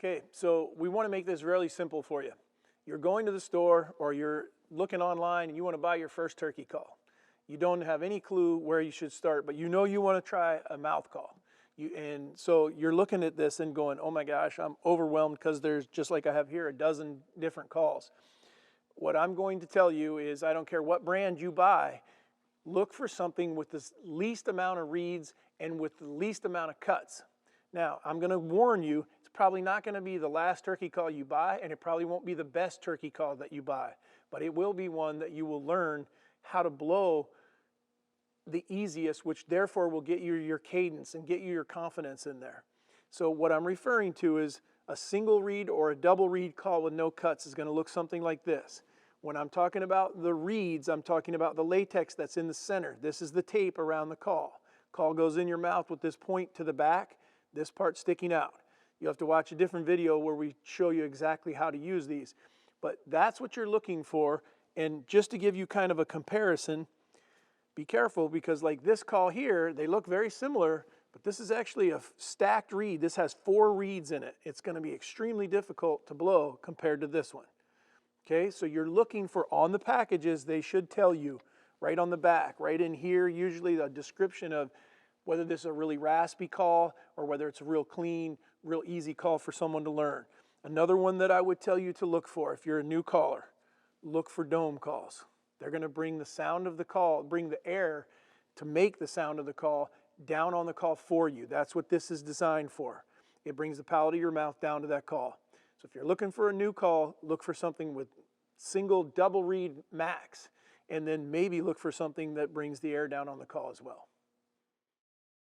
Okay, so we want to make this really simple for you. You're going to the store or you're looking online and you want to buy your first turkey call. You don't have any clue where you should start, but you know you want to try a mouth call. And so you're looking at this and going, oh my gosh, I'm overwhelmed because there's, just like I have here, a dozen different calls. What I'm going to tell you is I don't care what brand you buy, look for something with the least amount of reeds and with the least amount of cuts. Now, I'm going to warn you, it's probably not going to be the last turkey call you buy, and it probably won't be the best turkey call that you buy, but it will be one that you will learn how to blow the easiest, which therefore will get you your cadence and get you your confidence in there. So what I'm referring to is a single reed or a double reed call with no cuts is going to look something like this. When I'm talking about the reeds, I'm talking about the latex that's in the center. This is the tape around the call. Call goes in your mouth with this point to the back, this part sticking out. You have to watch a different video where we show you exactly how to use these. But that's what you're looking for. And just to give you kind of a comparison, be careful because like this call here, they look very similar, but this is actually a stacked reed. This has 4 reeds in it. It's going to be extremely difficult to blow compared to this one. Okay, so you're looking for, on the packages, they should tell you right on the back, right in here, usually a description of whether this is a really raspy call or whether it's a real clean, real easy call for someone to learn. Another one that I would tell you to look for if you're a new caller, look for dome calls. They're going to bring the sound of the call, bring the air to make the sound of the call down on the call for you. That's what this is designed for. It brings the palate of your mouth down to that call. So if you're looking for a new call, look for something with single, double reed max, and then maybe look for something that brings the air down on the call as well.